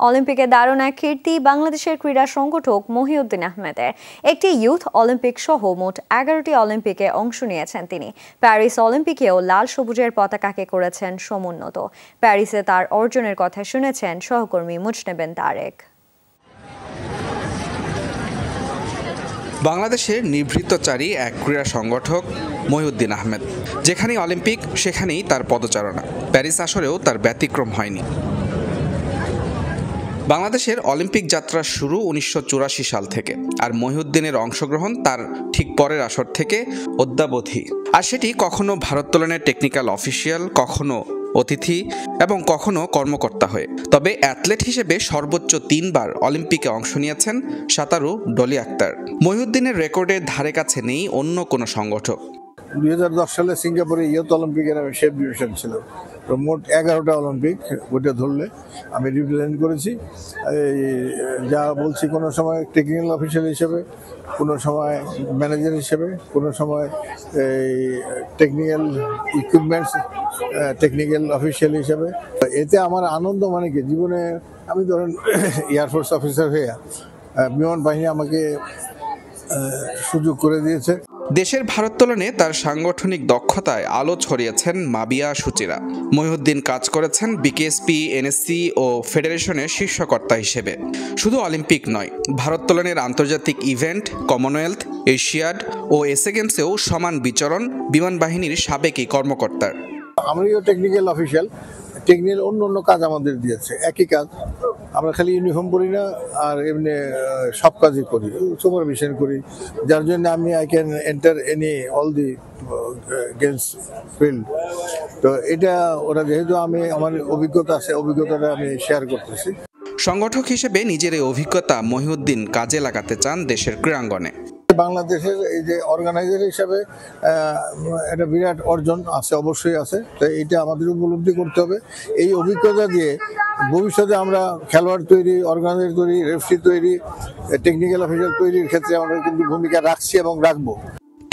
অলিম্পিকে দারুণ এক কীর্তি বাংলাদেশের ক্রীড়া সংগঠক মহিউদ্দিন আহমেদের। একটি ইউথ অলিম্পিক সহ মোট 11টি অলিম্পিকে অংশ নিয়েছেন তিনি। প্যারিস অলিম্পিকেও লাল সবুজের পতাকাকে করেছেন সমুন্নত। প্যারিসে তার অর্জনের কথা শুনেছেন সহকর্মী মুজনেবেন তারেক। বাংলাদেশের নিভৃতচারী এক ক্রীড়া সংগঠক মহিউদ্দিন আহমেদ। যেখানেই অলিম্পিক সেখানেই তার পদচারণা। প্যারিস আসরেও তার ব্যতিক্রম হয়নি। বাংলাদেশের অলিম্পিক যাত্রা শুরু 1984 সাল থেকে, আর মহিউদ্দিনের অংশগ্রহণ তার ঠিক পরের আসর থেকে অদ্যাবধি। আর সেটি কখনো ভারোত্তোলনের টেকনিক্যাল অফিসিয়াল, কখনো অতিথি এবং কখনো কর্মকর্তা হয়ে। তবে অ্যাথলেট হিসেবে সর্বোচ্চ 3 বার অলিম্পিকে অংশ নিয়েছেন সাঁতারু ডলি আক্তার। মহিউদ্দিনের রেকর্ডের ধারে কাছে নেই অন্য কোনো সংগঠক। 2010 সালে সিঙ্গাপুরে ইয়ুথ অলিম্পিকের আমি শেফ ডিভিশন ছিল। তো মোট 11টা অলিম্পিক ওইটা ধরলে আমি রিপ্রেজেন্ট করেছি। যা বলছি, কোনো সময় টেকনিক্যাল অফিসার হিসেবে, কোনো সময় ম্যানেজার হিসেবে, কোনো সময় টেকনিক্যাল ইকুইপমেন্টস টেকনিক্যাল অফিসিয়াল হিসেবে। এতে আমার আনন্দ মানে কি, জীবনে আমি ধরেন এয়ারফোর্স অফিসার হয়ে বিমান বাহিনী আমাকে সুযোগ করে দিয়েছে। দেশের ভারোত্তোলনে তার সাংগঠনিক দক্ষতায় আলো ছড়িয়েছেন মাবিয়া সুচিরা। মহিউদ্দিন কাজ করেছেন বিকেএসপি, এনএসসি ও ফেডারেশনের শীর্ষকর্তা হিসেবে। শুধু অলিম্পিক নয়, ভারোত্তোলনের আন্তর্জাতিক ইভেন্ট, কমনওয়েলথ, এশিয়াড ও এসএ গেমসেও সমান বিচরণ বিমান বাহিনীর সাবেক এই কর্মকর্তার। আমরাও টেকনিক্যাল অফিসিয়াল, টেকনিক্যাল অন্য কাজ আমাদের দিয়েছে। একই কাজ, আমরা খালি ইউনিফর্ম পরি না, আর এমনি সব কাজই করি, সুপারভিশন করি। যার জন্য I can enter all the games field. তো এটা ওরা যেহেতু আমার অভিজ্ঞতা আছে, অভিজ্ঞতাটা আমি শেয়ার করতেছি। সংগঠক হিসেবে নিজের এই অভিজ্ঞতা মহিউদ্দিন কাজে লাগাতে চান দেশের ক্রীড়াঙ্গনে। বাংলাদেশের এই যে অর্গানাইজার হিসাবে একটা বিরাট অর্জন আছে, অবশ্যই আছে। তো এইটা আমাদের উপলব্ধি করতে হবে। এই অভিজ্ঞতা দিয়ে ভবিষ্যতে আমরা খেলোয়াড় তৈরি, অর্গানাইজার তৈরি, রেফারি তৈরি, টেকনিক্যাল অফিসার তৈরির ক্ষেত্রে আমরা কিন্তু ভূমিকা রাখছি এবং রাখবো।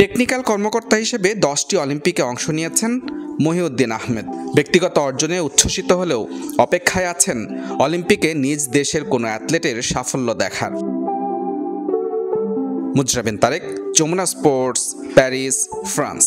টেকনিক্যাল কর্মকর্তা হিসেবে 10টি অলিম্পিকে অংশ নিয়েছেন মহিউদ্দিন আহমেদ। ব্যক্তিগত অর্জনে উচ্ছ্বসিত হলেও অপেক্ষায় আছেন অলিম্পিকে নিজ দেশের কোনো অ্যাথলেটের সাফল্য দেখার। Muznebin Tarek, Jamuna sports, Paris, France.